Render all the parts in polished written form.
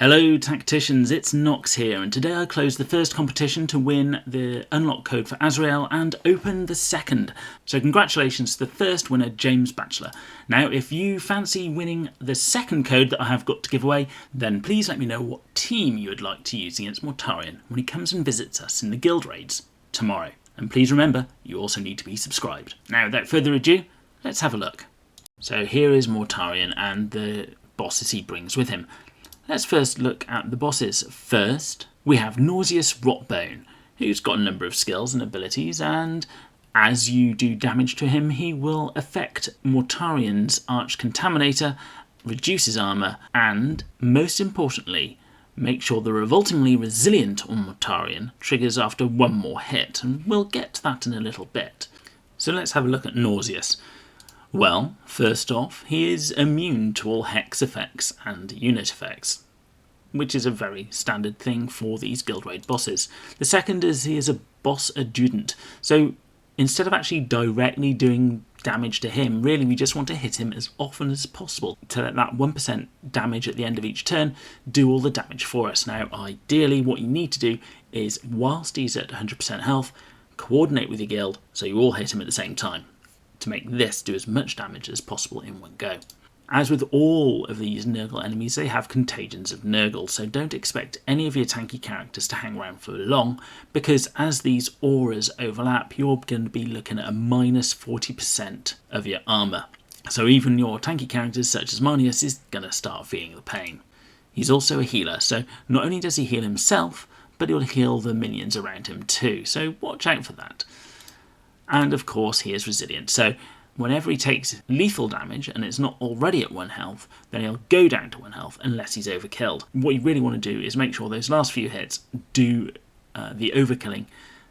Hello tacticians, it's Nox here, and today I closed the first competition to win the unlock code for Azrael and open the second. So congratulations to the first winner, James Batchelor. Now if you fancy winning the second code that I have got to give away, then please let me know what team you would like to use against Mortarion when he comes and visits us in the guild raids tomorrow. And please remember, you also need to be subscribed. Now without further ado, let's have a look. So here is Mortarion and the bosses he brings with him. Let's first look at the bosses. First, we have Nauseous Rotbone, who's got a number of skills and abilities, and as you do damage to him, he will affect Mortarion's Arch Contaminator, reduce his armour, and, most importantly, make sure the Revoltingly Resilient on Mortarion triggers after one more hit, and we'll get to that in a little bit. So let's have a look at Nauseous. Well, first off, he is immune to all hex effects and unit effects, which is a very standard thing for these guild raid bosses. The second is he is a boss adjutant, so instead of actually directly doing damage to him, really we just want to hit him as often as possible to let that 1% damage at the end of each turn do all the damage for us. Now ideally what you need to do is, whilst he's at 100% health, coordinate with your guild so you all hit him at the same time, to make this do as much damage as possible in one go. As with all of these Nurgle enemies, they have contagions of Nurgle, so don't expect any of your tanky characters to hang around for long, because as these auras overlap, you're going to be looking at a minus 40% of your armour. So even your tanky characters such as Nauseous is going to start feeling the pain. He's also a healer, so not only does he heal himself, but he'll heal the minions around him too, so watch out for that. And of course he is resilient, so whenever he takes lethal damage and it's not already at 1 health, then he'll go down to 1 health unless he's overkilled. What you really want to do is make sure those last few hits do the overkilling,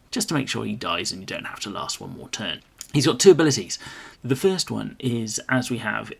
just to make sure he dies and you don't have to last one more turn. He's got 2 abilities. The first one is, as we have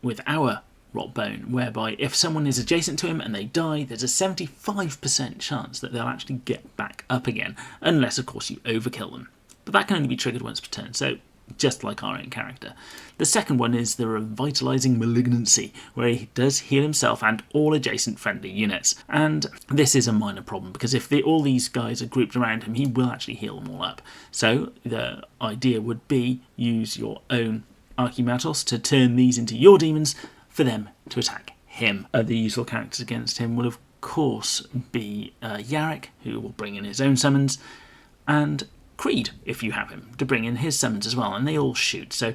with our Rotbone, whereby if someone is adjacent to him and they die, there's a 75% chance that they'll actually get back up again, unless of course you overkill them. But that can only be triggered once per turn, so just like our own character. The second one is the Revitalizing Malignancy, where he does heal himself and all adjacent friendly units. And this is a minor problem, because if all these guys are grouped around him, he will actually heal them all up. So the idea would be use your own Archimatos to turn these into your demons for them to attack him. Other useful characters against him will of course be Yarrick, who will bring in his own summons, and Creed, if you have him, to bring in his summons as well, and they all shoot, so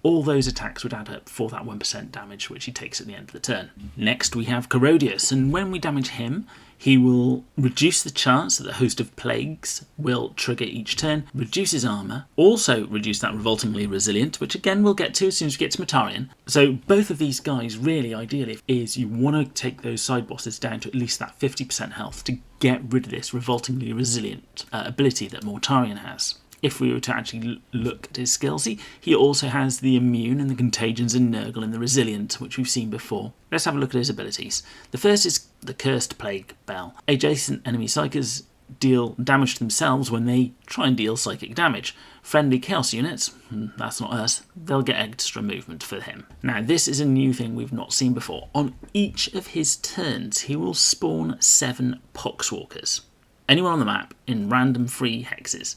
all those attacks would add up for that 1% damage which he takes at the end of the turn. Next we have Corrodius, and when we damage him, he will reduce the chance that the host of plagues will trigger each turn, reduce his armour, also reduce that Revoltingly Resilient, which again we'll get to as soon as we get to Mortarion. So both of these guys really ideally is you want to take those side bosses down to at least that 50% health to get rid of this Revoltingly Resilient ability that Mortarion has. If we were to actually look at his skills, he also has the Immune and the Contagions and Nurgle and the Resilient, which we've seen before. Let's have a look at his abilities. The first is the Cursed Plague Bell. Adjacent enemy psychers deal damage to themselves when they try and deal psychic damage. Friendly Chaos units, that's not us, they'll get extra movement for him. Now this is a new thing we've not seen before. On each of his turns, he will spawn 7 Poxwalkers. Anyone on the map in random free hexes,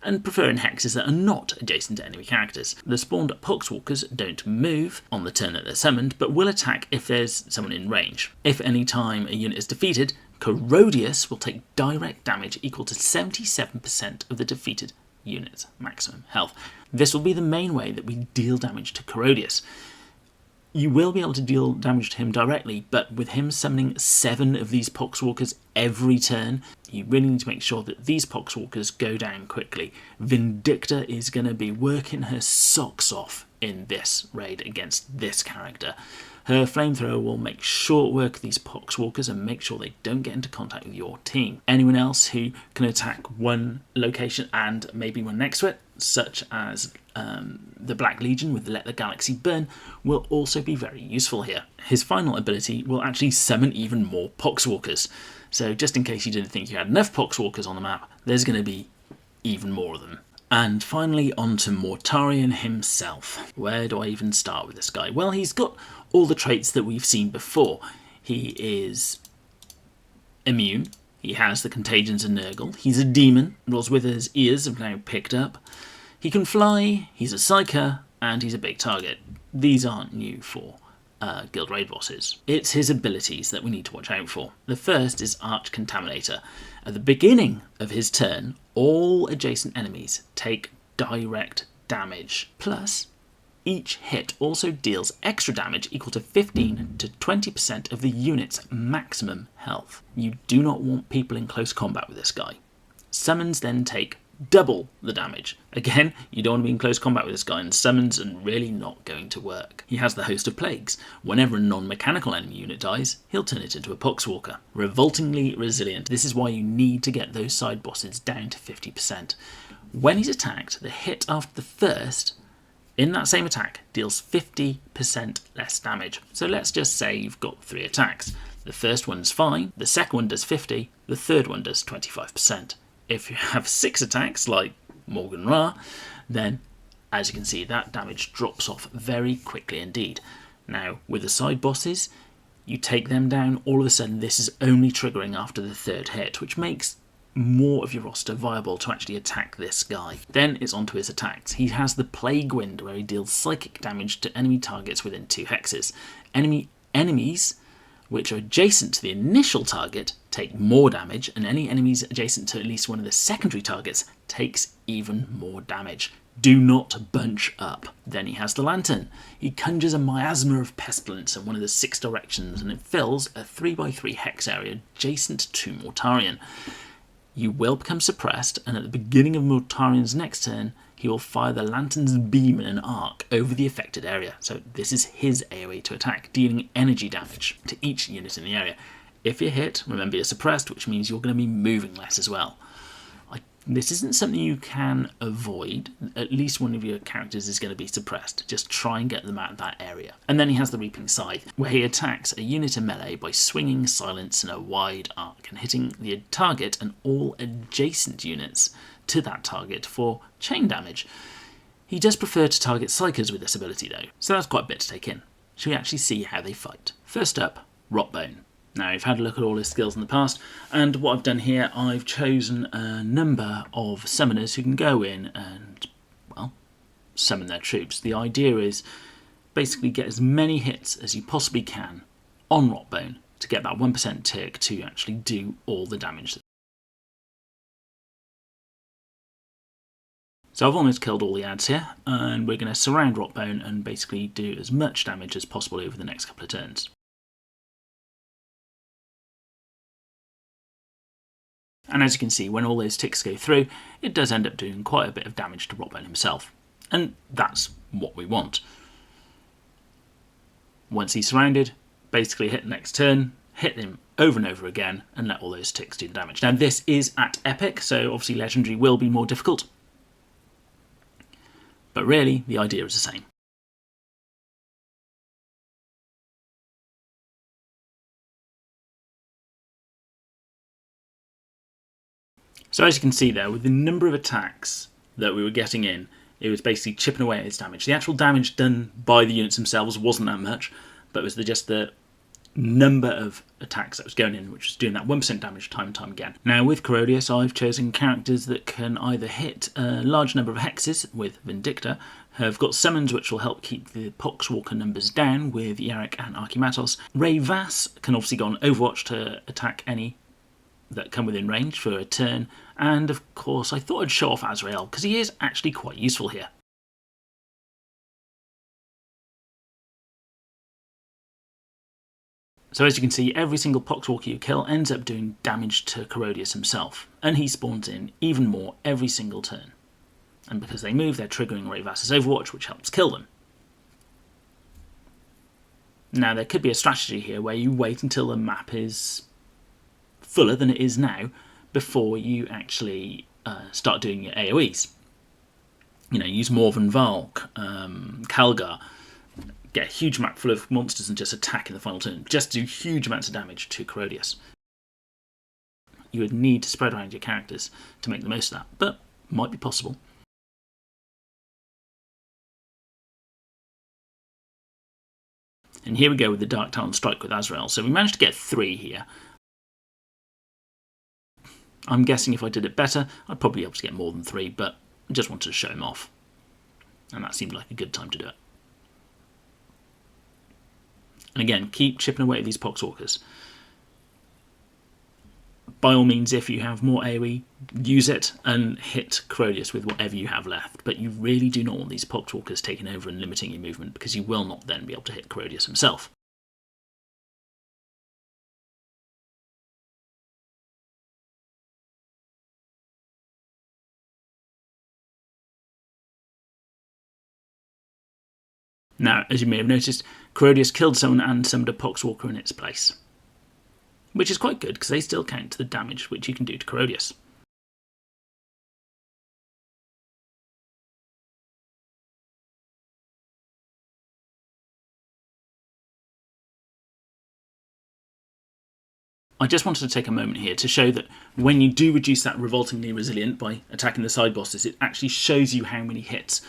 and preferring hexes that are not adjacent to enemy characters. The spawned Poxwalkers don't move on the turn that they're summoned, but will attack if there's someone in range. If any time a unit is defeated, Corrodius will take direct damage equal to 77% of the defeated unit's maximum health. This will be the main way that we deal damage to Corrodius. You will be able to deal damage to him directly, but with him summoning 7 of these Poxwalkers every turn, you really need to make sure that these Poxwalkers go down quickly. Vindicta is going to be working her socks off in this raid against this character. Her flamethrower will make short work of these Poxwalkers and make sure they don't get into contact with your team. Anyone else who can attack one location and maybe one next to it, such as the Black Legion with Let the Galaxy Burn, will also be very useful here. His final ability will actually summon even more Poxwalkers. So just in case you didn't think you had enough Poxwalkers on the map, there's going to be even more of them. And finally on to Mortarion himself. Where do I even start with this guy? Well, he's got all the traits that we've seen before. He is immune. He has the contagions of Nurgle. He's a demon. Roswither's ears have now picked up. He can fly, he's a psyker, and he's a big target. These aren't new for Guild Raid bosses. It's his abilities that we need to watch out for. The first is Arch Contaminator. At the beginning of his turn, all adjacent enemies take direct damage. Plus, each hit also deals extra damage equal to 15 to 20% of the unit's maximum health. You do not want people in close combat with this guy. Summons then take double the damage. Again, you don't want to be in close combat with this guy, and summons are really not going to work. He has the Host of Plagues. Whenever a non-mechanical enemy unit dies, he'll turn it into a Poxwalker. Revoltingly resilient. This is why you need to get those side bosses down to 50%. When he's attacked, the hit after the first in that same attack deals 50% less damage. So let's just say you've got 3 attacks. The first one's fine, the second one does 50, the third one does 25%. If you have 6 attacks, like Morgan Ra, then, as you can see, that damage drops off very quickly indeed. Now, with the side bosses, you take them down, all of a sudden this is only triggering after the 3rd hit, which makes more of your roster viable to actually attack this guy. Then it's on to his attacks. He has the Plague Wind, where he deals psychic damage to enemy targets within 2 hexes. Enemies which are adjacent to the initial target take more damage, and any enemies adjacent to at least one of the secondary targets takes even more damage. Do not bunch up. Then he has the Lantern. He conjures a miasma of pestilence in one of the 6 directions, and it fills a 3x3 hex area adjacent to Mortarion. You will become suppressed, and at the beginning of Mortarion's next turn, he will fire the Lantern's beam in an arc over the affected area. So this is his AoE to attack, dealing energy damage to each unit in the area. If you're hit, remember you're suppressed, which means you're going to be moving less as well. This isn't something you can avoid. At least one of your characters is going to be suppressed. Just try and get them out of that area. And then he has the Reaping Scythe, where he attacks a unit in melee by swinging silence in a wide arc and hitting the target and all adjacent units to that target for chain damage. He does prefer to target psychers with this ability though, so that's quite a bit to take in. Shall we actually see how they fight? First up, Rotbone. Now, I've had a look at all his skills in the past, and what I've done here, I've chosen a number of summoners who can go in and, well, summon their troops. The idea is basically get as many hits as you possibly can on Rotbone to get that 1% tick to actually do all the damage. So I've almost killed all the ads here, and we're going to surround Rotbone and basically do as much damage as possible over the next couple of turns. And as you can see, when all those ticks go through, it does end up doing quite a bit of damage to Rotbone himself. And that's what we want. Once he's surrounded, basically hit the next turn, hit him over and over again, and let all those ticks do the damage. Now this is at Epic, so obviously Legendary will be more difficult. But really, the idea is the same. So as you can see there, with the number of attacks that we were getting in, it was basically chipping away at its damage. The actual damage done by the units themselves wasn't that much, but it was just the number of attacks that was going in, which was doing that 1% damage time and time again. Now with Corrodius, I've chosen characters that can either hit a large number of hexes with Vindicta, have got summons which will help keep the Poxwalker numbers down with Yarrick and Archimatos. Ray Vass can obviously go on Overwatch to attack any that come within range for a turn, and of course I thought I'd show off Azrael because he is actually quite useful here. So as you can see, every single Poxwalker you kill ends up doing damage to Corrodius himself, and he spawns in even more every single turn. And because they move, they're triggering Ray Vass's Overwatch, which helps kill them. Now there could be a strategy here where you wait until the map is fuller than it is now before you actually start doing your AoEs. You know, use Morven Valk, Calgar, get a huge map full of monsters and just attack in the final turn. Just do huge amounts of damage to Corrodius. You would need to spread around your characters to make the most of that, but might be possible. And here we go with the Dark Talon Strike with Azrael. So we managed to get 3 here. I'm guessing if I did it better, I'd probably be able to get more than 3, but I just wanted to show him off. And that seemed like a good time to do it. And again, keep chipping away at these Poxwalkers. By all means, if you have more AoE, use it and hit Corrodius with whatever you have left. But you really do not want these Poxwalkers taking over and limiting your movement, because you will not then be able to hit Corrodius himself. Now, as you may have noticed, Corrodius killed someone and summoned a Poxwalker in its place. Which is quite good, because they still count to the damage which you can do to Corrodius. I just wanted to take a moment here to show that when you do reduce that revoltingly resilient by attacking the side bosses, it actually shows you how many hits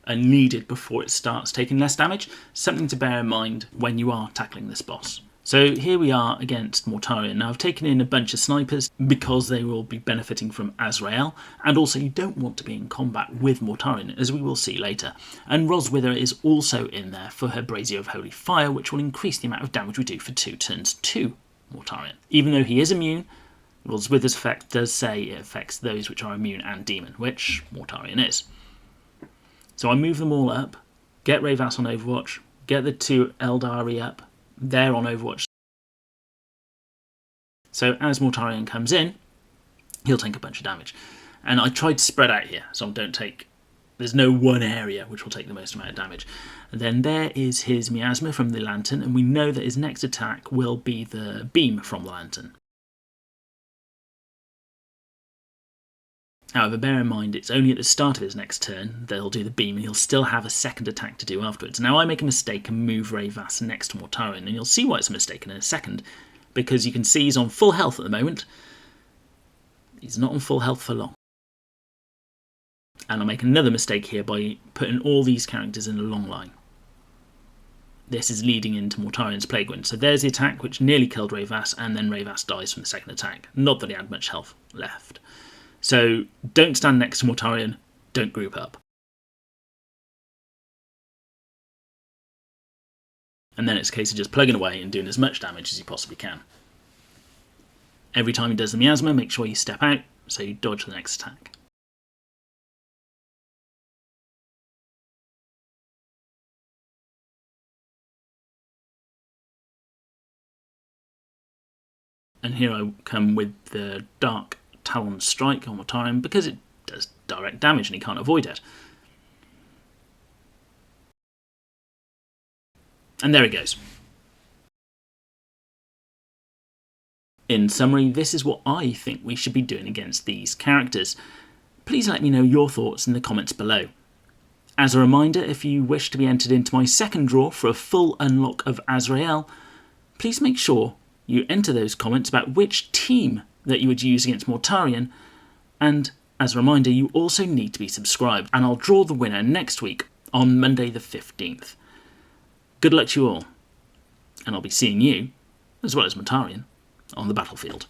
are needed before it starts taking less damage. Something to bear in mind when you are tackling this boss. So here we are against Mortarion. Now I've taken in a bunch of snipers because they will be benefiting from Azrael, and also you don't want to be in combat with Mortarion, as we will see later. And Roswither is also in there for her Brazier of Holy Fire, which will increase the amount of damage we do for 2 turns to Mortarion. Even though he is immune, Roswither's effect does say it affects those which are immune and demon, which Mortarion is. So I move them all up, get Rayvas on Overwatch, get the 2 Eldari up, they're on Overwatch. So as Mortarion comes in, he'll take a bunch of damage. And I tried to spread out here, so there's no one area which will take the most amount of damage. And then there is his miasma from the lantern, and we know that his next attack will be the beam from the lantern. However, bear in mind, it's only at the start of his next turn they'll do the beam, and he'll still have a second attack to do afterwards. Now I make a mistake and move Rayvas next to Mortarion, and you'll see why it's a mistake in a second, because you can see he's on full health at the moment. He's not on full health for long. And I'll make another mistake here by putting all these characters in a long line. This is leading into Mortarion's Plague Wind. So there's the attack which nearly killed Rayvas, and then Rayvas dies from the second attack. Not that he had much health left. So don't stand next to Mortarion, don't group up. And then it's a case of just plugging away and doing as much damage as you possibly can. Every time he does the miasma, make sure you step out so you dodge the next attack. And here I come with the Dark Talon Strike on Mortarion because it does direct damage and he can't avoid it. And there he goes. In summary, this is what I think we should be doing against these characters. Please let me know your thoughts in the comments below. As a reminder, if you wish to be entered into my second draw for a full unlock of Azrael, please make sure you enter those comments about which team that you would use against Mortarion, and as a reminder, you also need to be subscribed, and I'll draw the winner next week on Monday the 15th. Good luck to you all, and I'll be seeing you, as well as Mortarion, on the battlefield.